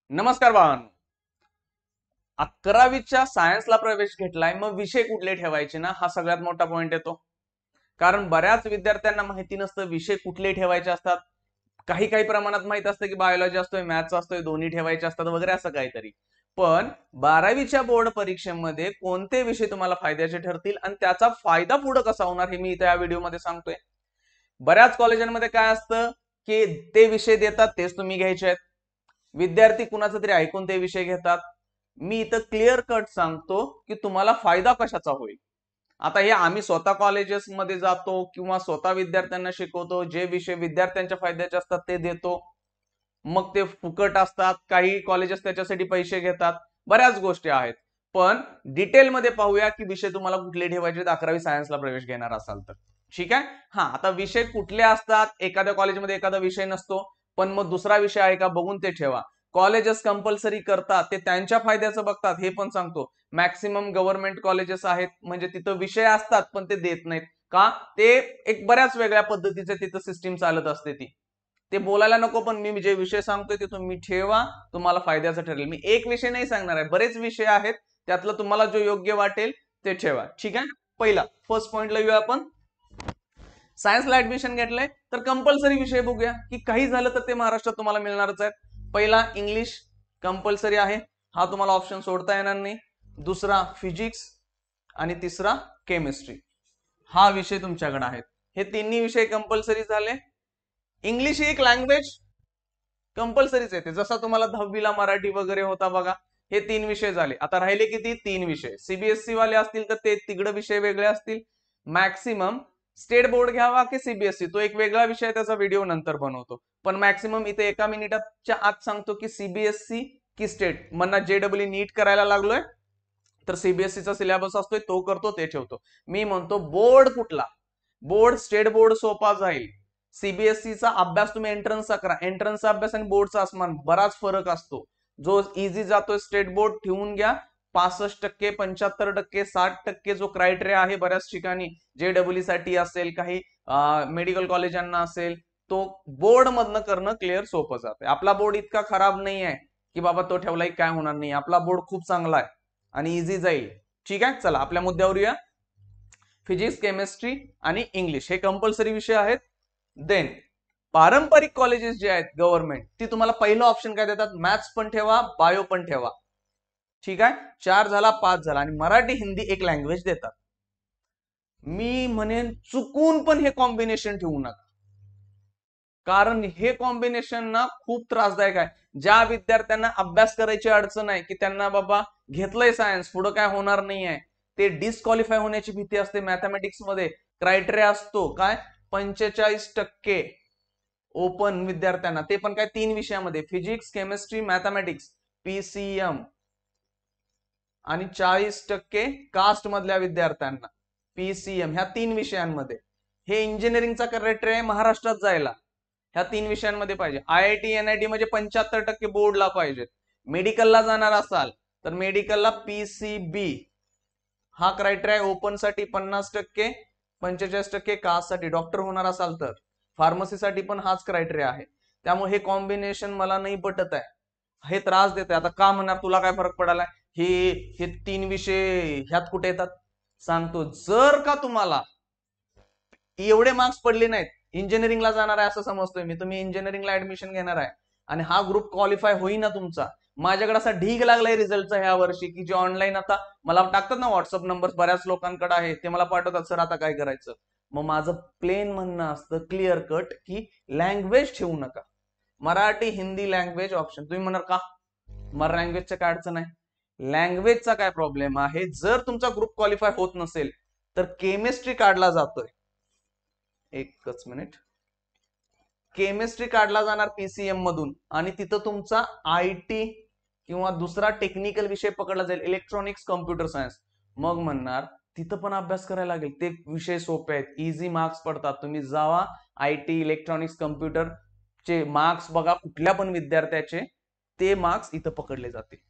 नमस्कार बाळांनो. 11वीच्या सायन्सला प्रवेश घेतलाय, मग विषय कुठले ठेवायचे ना, हा सगळ्यात मोठा पॉइंट येतो. कारण बऱ्याच विद्यार्थ्यांना माहिती नसतं विषय कुठले ठेवायचे असतात. काही काही प्रमाणात माहित असतं की बायोलॉजी असतोय, मॅथ्स असतोय, दोन्ही ठेवायचे असतात वगैरे असं काहीतरी. पण 12वीच्या बोर्ड परीक्षेमध्ये कोणते विषय तुम्हाला फायद्याचे ठरतील आणि त्याचा फायदा पुढे कसा होणार हे मी इथे या व्हिडिओमध्ये सांगतोय. बऱ्याच कॉलेजांमध्ये काय असतं की ते विषय देतात तेच तुम्ही घ्यायचे आहेत. विद्यार्थी कुणाचं तरी ऐकून ते विषय घेतात. मी इथं क्लिअर कट सांगतो की तुम्हाला फायदा कशाचा होईल. आता हे आम्ही स्वतः कॉलेजेसमध्ये जातो किंवा स्वतः विद्यार्थ्यांना शिकवतो, जे विषय विद्यार्थ्यांच्या फायद्याचे असतात ते देतो. मग ते फुकट असतात, काही कॉलेजेस त्याच्यासाठी पैसे घेतात, बऱ्याच गोष्टी आहेत. पण डिटेलमध्ये पाहूया की विषय तुम्हाला कुठले ठेवायचे 11वी सायन्सला प्रवेश घेणार असाल तर. ठीक आहे. हा, आता विषय कुठले असतात, एखाद्या कॉलेजमध्ये एखादा विषय नसतो, पण मग दुसरा विषय आहे का बघून ते ठेवा. कॉलेजेस कंपल्सरी करतात ते त्यांच्या फायद्याचं बघतात हे पण सांगतो. मॅक्सिमम गव्हर्नमेंट कॉलेजेस आहेत म्हणजे तिथं विषय असतात पण ते देत नाहीत का, ते एक बऱ्याच वेगळ्या पद्धतीचे तिथं सिस्टीम चालत असते ती. ते बोलायला नको, पण मी जे विषय सांगतोय ते तुम्ही ठेवा, तुम्हाला फायद्याचं ठरेल. मी एक विषय नाही सांगणार आहे, बरेच विषय आहेत, त्यातलं तुम्हाला जो योग्य वाटेल ते ठेवा. ठीक आहे. पहिला फर्स्ट पॉइंटला येऊया आपण. सायन्सला ऍडमिशन घेतलंय तर कंपल्सरी विषय बघूया की काही झालं तर ते महाराष्ट्रात तुम्हाला मिळणारच आहेत. पहिला इंग्लिश कंपल्सरी आहे, हा तुम्हाला ऑप्शन सोडता येणार नाही. दुसरा फिजिक्स आणि तिसरा केमिस्ट्री, हा विषय तुमच्याकडे आहेत. हे तिन्ही विषय कंपल्सरी झाले. इंग्लिश ही एक लँग्वेज कंपल्सरीच येते, जसा तुम्हाला 10वीला मराठी वगैरे होता बघा. हे 3 विषय झाले. आता राहिले किती? 3 विषय. सीबीएसई वाले असतील तर ते तिकडे विषय वेगळे असतील. मॅक्सिमम स्टेट बोर्ड घ्यावा की सीबीएसई, तो एक वेगळा विषय, त्याचा व्हिडिओ नंतर बनवतो. पण मॅक्सिमम इथे एका मिनिटाच्या आत सांगतो की सीबीएसई की स्टेट. मना जेडब्ल्यू नीट करायला लागलोय तर सीबीएसईचा सिलेबस असतोय तो करतो, ते ठेवतो. मी म्हणतो बोर्ड कुठला, बोर्ड स्टेट बोर्ड सोपा जाईल. सीबीएसईचा अभ्यास तुम्ही एंट्रन्सचा करा, एंट्रन्सचा अभ्यास आणि बोर्डचा असमान बराच फरक असतो. जो इझी जातोय स्टेट बोर्ड ठेवून घ्या. 65%, 75%, 60% जो क्रायटेरिया आहे बऱ्याच ठिकाणी, जेडब्ल्यू साठी असेल, काही मेडिकल कॉलेजांना असेल, तो बोर्ड मधनं करणं क्लिअर सोपं जाते. आपला बोर्ड इतका खराब नाही आहे की बाबा तो ठेवलाय काय होणार नाही. आपला बोर्ड खूप चांगला आहे आणि इझी जाईल. ठीक आहे, चला आपल्या मुद्द्यावर येऊया. फिजिक्स, केमिस्ट्री आणि इंग्लिश हे कंपल्सरी विषय आहेत. देन पारंपरिक कॉलेजेस जे आहेत गव्हर्नमेंट, ती तुम्हाला पहिलं ऑप्शन काय देतात, मॅथ्स पण ठेवा, बायो पण ठेवा. ठीक आहे, 4 झाला, 5 झाला, आणि मराठी हिंदी एक लँग्वेज देतात. मी म्हणेन चुकून पण हे कॉम्बिनेशन ठेवू नका, कारण हे कॉम्बिनेशन ना खूप त्रासदायक आहे. ज्या विद्यार्थ्यांना अभ्यास करायची अडचण आहे की त्यांना बाबा घेतलंय सायन्स पुढे काय होणार नाही आहे, ते डिस्क्वालिफाय होण्याची भीती असते. मॅथमॅटिक्स मध्ये क्रायटेरिया असतो काय, 45% ओपन विद्यार्थ्यांना, ते पण काय 3 विषयामध्ये, फिजिक्स, केमिस्ट्री, मॅथमॅटिक्स, पीसीएम, आणि 40% कास्ट मधल्या विद्यार्थ्यांना पीसीएम, ह्या 3 विषयांमध्ये. हे इंजिनिअरिंगचा क्रायटेरिया आहे महाराष्ट्रात जायला, ह्या 3 विषयांमध्ये पाहिजे. आयआयटी एनआयटी म्हणजे 75% बोर्डला पाहिजेत. मेडिकलला जाणार असाल तर मेडिकलला पीसीबी हा क्रायटेरिया, ओपन साठी 50%, 45% कास्ट साठी. डॉक्टर होणार असाल तर, फार्मसीसाठी पण हाच क्रायटेरिया आहे. त्यामुळे हे कॉम्बिनेशन मला नाही पटत आहे, हे त्रास देत आहे. आता का म्हणणार, तुला काय फरक पडालाय, हे हे 3 विषय ह्यात कुठे येतात सांगतो. जर का तुम्हाला एवढे मार्क्स पडले नाहीत, इंजिनिअरिंगला जाणार आहे असं समजतोय मी, तुम्ही इंजिनिअरिंगला ऍडमिशन घेणार आहे आणि हा ग्रुप क्वालिफाय होईना तुमचा, माझ्याकडे असा ढीग लागलाय रिझल्टचा ह्या वर्षी की जे ऑनलाईन आता मला टाकतात ना, व्हॉट्सअप नंबर बऱ्याच लोकांकडे आहे, ते मला पाठवतात, सर आता काय करायचं. मग माझं प्लेन म्हणणं असतं क्लिअर कट की लँग्वेज ठेवू नका, मराठी हिंदी लँग्वेज ऑप्शन. तुम्ही म्हणणार का, मला लँग्वेजचं काय अडचण आहे. लँग्वेजचा काय प्रॉब्लेम आहे, जर तुमचा ग्रुप क्वालिफाय होत नसेल तर केमिस्ट्री काढला जातोय, एकच मिनिट, केमिस्ट्री काढला जाणार पीसीएम मधून आणि तिथं तुमचा आयटी किंवा दुसरा टेक्निकल विषय पकडला जाईल, इलेक्ट्रॉनिक्स, कम्प्युटर सायन्स. मग म्हणणार तिथं पण अभ्यास करायला लागेल, ते विषय सोपे आहेत, इझी मार्क्स पडतात, तुम्ही जावा. आयटी, इलेक्ट्रॉनिक्स, कम्प्युटर चे मार्क्स बघा कुठल्या पण विद्यार्थ्याचे, ते मार्क्स इथं पकडले जाते.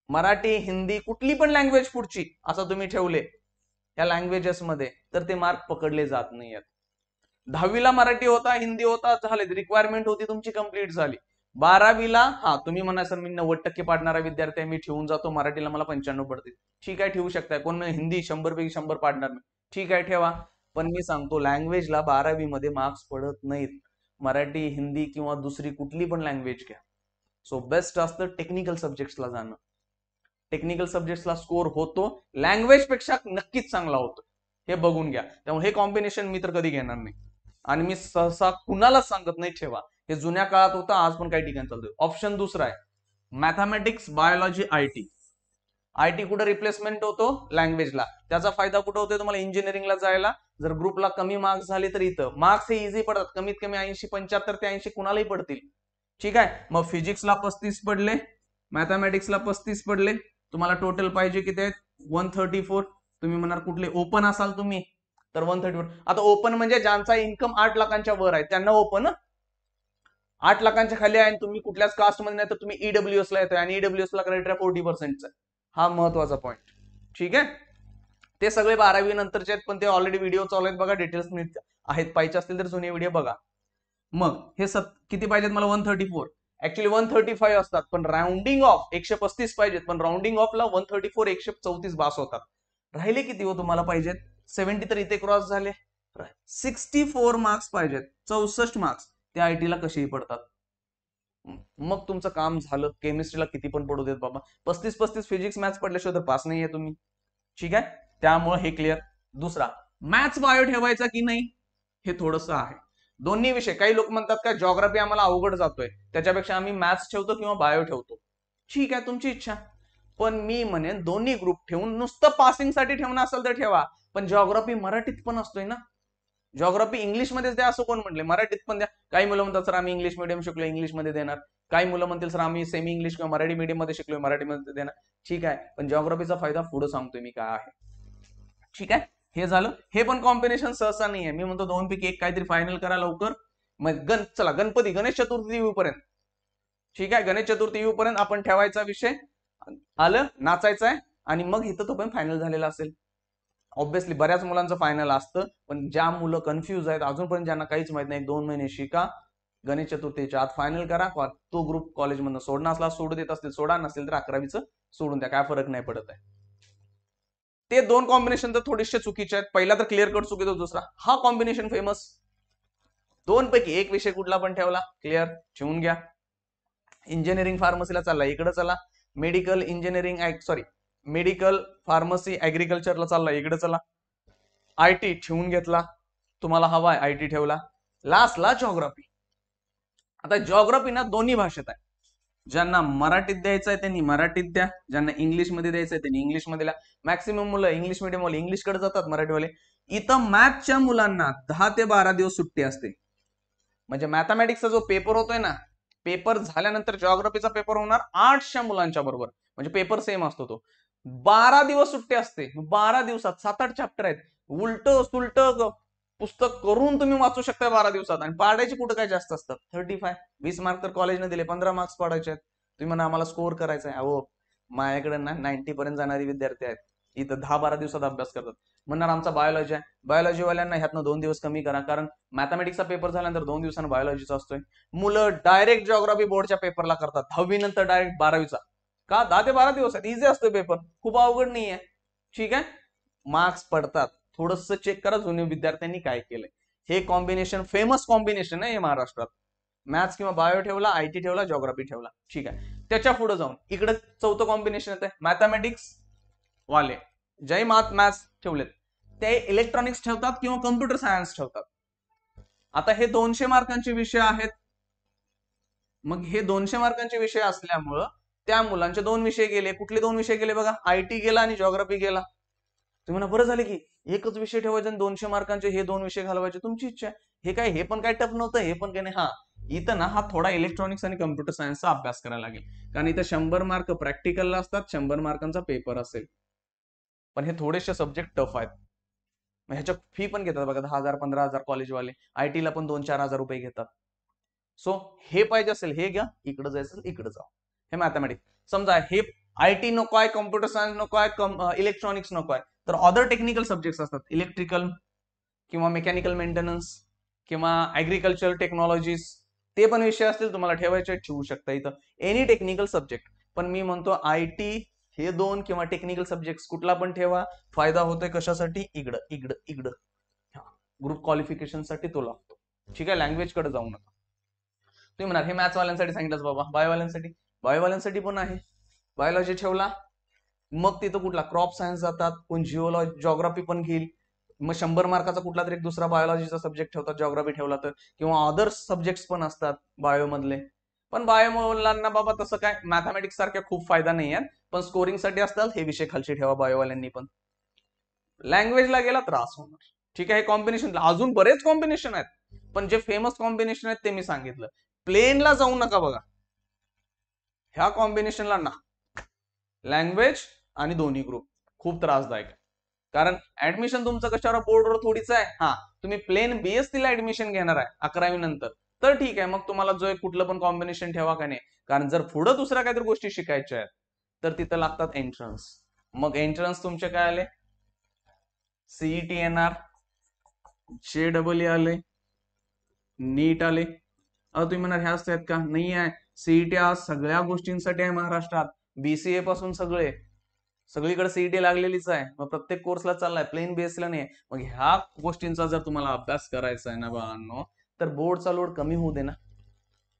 मराठी, हिंदी, कुठली पण लँग्वेज पुढची असं तुम्ही ठेवले या लँग्वेजेस मध्ये तर ते मार्क पकडले जात नाहीयेत. 10वीला मराठी होता, हिंदी होता, झाले, रिक्वायरमेंट होती तुमची, कंप्लीट झाली. 12वीला हा तुम्ही म्हणा सर मी 90% पाडणारा विद्यार्थी आहे, मी ठेवून जातो मराठीला मला 95 पडतील. ठीक आहे, ठेवू शकताय. कोण म्हणजे हिंदी 100 पैकी 100 पाडणार नाही, ठीक आहे ठेवा. पण मी सांगतो लँग्वेजला 12वी मध्ये मार्क्स पडत नाहीत. मराठी, हिंदी किंवा दुसरी कुठली पण लँग्वेज घ्या. सो बेस्ट असतं टेक्निकल सब्जेक्ट्सला जाणं. टेक्निकल सब्जेक्ट्सला स्कोर होतो, लँग्वेज पेक्षा नक्कीच चांगला होतो, हे बघून घ्या. त्यामुळे हे कॉम्बिनेशन मी तर कधी घेणार नाही आणि मी सहसा कुणालाच सांगत नाही ठेवा. हे जुन्या काळात होतं, आज पण काही ठिकाणी चालतोय. ऑप्शन दुसरा आहे मॅथमॅटिक्स, बायोलॉजी, आयटी. आयटी कुठं रिप्लेसमेंट होतो? लँग्वेजला. त्याचा फायदा कुठं होतो तुम्हाला? इंजिनिअरिंगला जायला. जर ग्रुपला कमी मार्क्स झाले तर इथं मार्क्स हे इझी पडतात, कमीत कमी 80, 75 ते 80 कुणालाही पडतील. ठीक आहे, मग फिजिक्सला 35 पडले, मॅथमॅटिक्सला 35 पडले, तुम्हाला टोटल पाहिजे किती आहेत? 134. तुम्ही म्हणाल कुठले ओपन असाल तुम्ही तर 134. आता ओपन म्हणजे ज्यांचा इन्कम 8 लाखांच्या वर आहे त्यांना ओपन. 8 लाखांच्या खाली आहे तुम्ही कुठल्याच कास्ट मध्ये नाही तर तुम्ही ईडब्ल्यूएस ला येतोय आणि ईडब्ल्यूएस ला क्रायटेरिया 40%चा. हा महत्वाचा पॉईंट. ठीक आहे, ते सगळे 12वी नंतरचे आहेत, पण ते ऑलरेडी व्हिडिओ चालू आहेत बघा, डिटेल्स आहेत, पाहिजे असतील तर जुने व्हिडिओ बघा. मग हे किती पाहिजेत मला? 134. ऍक्च्युली 135 असतात, पण राऊंडिंग ऑफ 135 पाहिजेत, पण राऊंडिंग ऑफला 134 134 बास होतात. राहिले किती हो तुम्हाला पाहिजेत? 70 तर इथे क्रॉस झाले. 64 मार्क्स पाहिजेत, 64 मार्क्स. त्या आयटीला कसेही पडतात. मग तुमचं काम झालं. केमिस्ट्रीला किती पण पडू देत बाबा, 35 फिजिक्स मॅथ्स पडल्याशिवाय तर पास नाहीये तुम्ही. ठीक आहे, त्यामुळे हे क्लिअर. दुसरा, मॅथ्स बायो ठेवायचा की नाही हे थोडंसं आहे. दोन्ही विषय, काही लोक म्हणतात का जॉग्राफी आम्हाला अवघड जातोय त्याच्यापेक्षा आम्ही मॅथ्स ठेवतो किंवा बायो ठेवतो. ठीक आहे, तुमची इच्छा. पण मी म्हणेन दोन्ही ग्रुप ठेवून नुसतं पासिंग साठी ठेवणं असेल तर ठेवा, पण जॉग्राफी मराठीत पण असतोय ना. जॉग्राफी इंग्लिशमध्येच द्या असं कोण म्हटले? मराठीत पण द्या. काही मुलं म्हणतात सर आम्ही इंग्लिश मिडियम शिकलो, इंग्लिशमध्ये देणार. काही मुलं म्हणतील सर आम्ही सेमी इंग्लिश किंवा मराठी मीडियम मध्ये शिकलोय, मराठीमध्ये देणार. ठीक आहे, पण जॉग्राफीचा फायदा पुढे सांगतोय मी काय आहे. ठीक आहे, हे झालं. हे पण कॉम्बिनेशन सहसा नाही आहे. मी म्हणतो 2 पैकी 1 काहीतरी फायनल करा लवकर. मग चला गणपती, गणेश चतुर्थी येऊपर्यंत. ठीक आहे, गणेश चतुर्थी येऊपर्यंत आपण ठेवायचा विषय. आलं, नाचायचं आहे आणि मग इथं तो पण फायनल झालेला असेल. ऑब्व्हियसली बऱ्याच मुलांचं फायनल असतं, पण ज्या मुलं कन्फ्युज आहेत अजूनपर्यंत ज्यांना काहीच माहित नाही, 2 महिने शिका, गणेश चतुर्थीच्या आत फायनल करा. तो ग्रुप कॉलेजमधून सोडणं असला सोडू देत असतील सोडा, नसेल तर 11वीचं सोडून द्या, काय फरक नाही पडत आहे. ते 2 कॉम्बिनेशन तर थोडेसे चुकीचे आहेत. पहिला तर क्लिअर कट चुकीचा, दुसरा हा कॉम्बिनेशन फेमस. 2 पैकी 1 विषय कुठला पण ठेवला, क्लिअर ठेवून घ्या. इंजिनिअरिंग फार्मसीला चालला इकडे चला, medical engineering sorry medical pharmacy ऍग्रिकल्चरला चालला इकडे चला. आयटी ठेवून घेतला, तुम्हाला हवाय आयटी ठेवला. लास्टला जॉग्राफी. आता जॉग्राफी ना दोन्ही भाषेत आहे. ज्यांना मराठीत द्यायचं आहे त्यांनी मराठीत द्या, ज्यांना इंग्लिशमध्ये द्यायचं आहे त्यांनी इंग्लिशमध्ये द्या. मॅक्सिमम मुलं इंग्लिश मिडियम वाले इंग्लिशकडे जातात, मराठीवाले. इथं मॅथच्या मुलांना 10 ते 12 दिवस सुट्टी असते. म्हणजे मॅथमॅटिक्सचा जो पेपर होतोय ना, पेपर झाल्यानंतर जॉग्राफीचा पेपर होणार 800 मुलांच्या बरोबर, म्हणजे पेपर सेम असतो तो. 12 दिवस सुट्टी असते. 12 दिवसात 7-8 चॅप्टर आहेत. उलट सुलट पुस्तक करून तुम्ही वाचू शकता 12 दिवसात. आणि पाडायचे कुठं काय जास्त असतात? 35 20 मार्क तर कॉलेजने दिले, 15 मार्क्स पाडायचे आहेत. तुम्ही म्हणा आम्हाला स्कोअर करायचा आहे. अहो माझ्याकडे ना 90 पर्यंत जाणारी विद्यार्थी आहेत, इथं 10-12 दिवसात अभ्यास करतात. म्हणणार आमचा बायोलॉजी आहे, बायोलॉजी वाल्यांना ह्यातनं 2 दिवस कमी करा, कारण मॅथमॅटिक्सचा पेपर झाल्यानंतर 2 दिवसांना बायोलॉजीचा असतोय. मुलं डायरेक्ट जॉग्राफी बोर्डच्या पेपरला करतात, 10वी नंतर डायरेक्ट 12वीचा. का? 10 ते 12 दिवस आहेत, इझी असतो पेपर, खूप अवघड नाही आहे. ठीक आहे, मार्क्स पडतात. थोडंसं चेक करा जुन्या विद्यार्थ्यांनी काय केलंय. हे कॉम्बिनेशन फेमस कॉम्बिनेशन आहे माराष्ट्रात. मॅथ्स किंवा बायो ठेवला, आयटी ठेवला, जॉग्राफी ठेवला. ठीक आहे, त्याच्या पुढे जाऊन इकडे चौथं कॉम्बिनेशन येतं मॅथमॅटिक्स वाले. जय मॅथ्स ठेवलेत ते इलेक्ट्रॉनिक्स ठेवतात किंवा कम्प्युटर सायन्स ठेवतात. आता हे 200 मार्कांचे विषय आहेत. मग हे 200 मार्कांचे विषय असल्यामुळं त्या मुलांचे 2 विषय गेले. कुठले 2 विषय गेले बघा? आयटी गेला आणि जॉग्राफी गेला. तुम्ही म्हणा बरं झालं की एकच विषय ठेवायचा आणि 200 मार्कांचे हे 2 विषय घालवायचे, तुमची इच्छा. हे काय, हे पण काय टफ नव्हतं, हे पण काय नाही. हा इथं ना हा थोडा इलेक्ट्रॉनिक्स आणि कम्प्युटर सायन्सचा अभ्यास करायला लागेल, कारण इथं 100 मार्क प्रॅक्टिकलला असतात, 100 मार्कांचा पेपर असेल. पण हे थोडेसे सब्जेक्ट टफ आहेत. ह्याच्या फी पण घेतात बघा, 10,000 15,000 कॉलेजवाले. आयटीला पण 2-4 हजार रुपये घेतात. सो हे पाहिजे असेल हे घ्या, इकडे जायचं इकडे जा. हे मॅथमॅटिक्स. समजा हे आयटी नको आहे, कम्प्युटर सायन्स नको आहे, इलेक्ट्रॉनिक्स नको आहे, तर अदर टेक्निकल सब्जेक्ट्स असतात, इलेक्ट्रिकल किंवा मेकॅनिकल मेंटेनन्स किंवा ऍग्रिकल्चर टेक्नॉलॉजीज, ते पण विषय असतील तुम्हाला ठेवायचे ठेवू शकता इथं. Any technical subject. पण मी म्हणतो IT हे 2 किंवा टेक्निकल सब्जेक्ट कुठला पण ठेवा, फायदा होतोय कशासाठी, इकडं इकडं इकडं ग्रुप क्वालिफिकेशन साठी तो लागतो. ठीक आहे, लँग्वेज कडे जाऊ नका. तुम्ही म्हणाल हे मॅथ्स वाल्यांसाठी सांगितलंच बाबा, बायोवाल्यांसाठी पण आहे. बायोलॉजी ठेवला, मग तिथं कुठला क्रॉप सायन्स जातात, कोण जिओलॉजी जॉग्राफी पण घेईल, मग 100 मार्काचा कुठला तरी एक दुसरा बायोलॉजीचा सब्जेक्ट ठेवतात जॉग्राफी ठेवला तर, किंवा अदर सब्जेक्ट्स पण असतात बायो मधले. पण बायो मुलांना बाबा तसं काय मॅथमॅटिक्स सारख्या खूप फायदा नाही आहे, पण स्कोरिंग साठी असतात हे विषय खालचे ठेवा बायोवाल्यांनी पण. लँग्वेजला गेला त्रास होणार. ठीक आहे, कॉम्बिनेशन अजून बरेच कॉम्बिनेशन आहेत, पण जे फेमस कॉम्बिनेशन आहेत ते मी सांगितलं. प्लेनला जाऊ नका बघा, ह्या कॉम्बिनेशनला ना, लँग्वेज आणि दोन्ही ग्रुप खूप त्रासदायक आहे. कारण ऍडमिशन तुमचं कशावर, बोर्डवर थोडीच आहे. हा, तुम्ही प्लेन BSc ला ऍडमिशन घेणार आहे 11वी नंतर, तर ठीक आहे, मग तुम्हाला जो कुठलं पण कॉम्बिनेशन ठेवा का नाही. कारण जर पुढे दुसऱ्या काहीतरी गोष्टी शिकायच्या आहेत तर तिथं लागतात एंट्रन्स. मग एंट्रन्स तुमचे काय आले, CET येणार, JEE आले, नीट आले. तुम्ही म्हणणार ह्या आहेत का, नाही आहे. CET आज सगळ्या गोष्टींसाठी आहे महाराष्ट्रात, BCA पासून सगळीकडे CET लागलेलीच आहे. मग प्रत्येक कोर्सला चाललाय, प्लेन बेसला नाही. मग ह्या गोष्टींचा जर तुम्हाला अभ्यास करायचा आहे ना बाळांनो, तर बोर्डचा लोड कमी होऊ दे ना.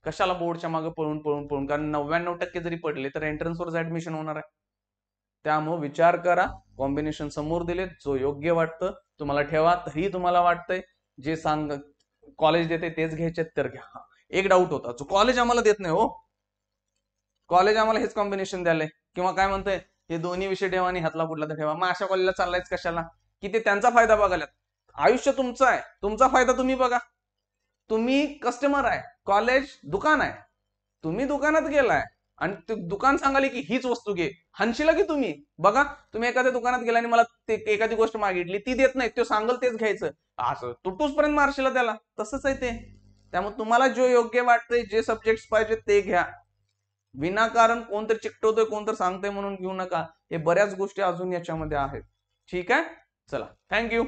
कशाला बोर्डच्या मागे पळून पळून पळून, कारण 99% जरी पडले तर एंट्रन्सवरच ऍडमिशन होणार आहे. त्यामुळे विचार करा, कॉम्बिनेशन समोर दिले, जो योग्य वाटतं तुम्हाला ठेवा. तरी तुम्हाला वाटतंय जे सांग कॉलेज देते तेच घ्यायचे तर घ्या. एक डाऊट होता, जो कॉलेज आम्हाला देत नाही हो, कॉलेज आम्हाला हेच कॉम्बिनेशन द्यायला, किंवा काय म्हणतंय हे दोन्ही विषय ठेवा आणि हातला कुठला तर ठेवा. मग अशा कॉलेजला चाललायच कशाला, की ते त्यांचा फायदा बघायला. आयुष्य तुमचं आहे, तुमचा फायदा तुम्ही बघा. तुम्ही कस्टमर आहे, कॉलेज दुकान आहे. तुम्ही दुकानात गेलाय आणि ते दुकान सांगाले की हीच वस्तू घे, हनशीला की तुम्ही बघा. तुम्ही एखाद्या दुकानात गेला आणि मला ते एखादी गोष्ट मागितली, ती देत नाही, तो सांगल तेच घ्यायचं, असं तुटूस पर्यंत मारशीला त्याला. तसंच आहे ते. त्यामुळे तुम्हाला जो योग्य वाटतंय, जे सब्जेक्ट पाहिजे ते घ्या. विनाकारण कोणतरी चिकटवतोय, कोणतरी सांगतोय म्हणून घेऊ नका. हे बऱ्याच गोष्टी अजून याच्यामध्ये आहेत. ठीक आहे, चला, थँक्यू.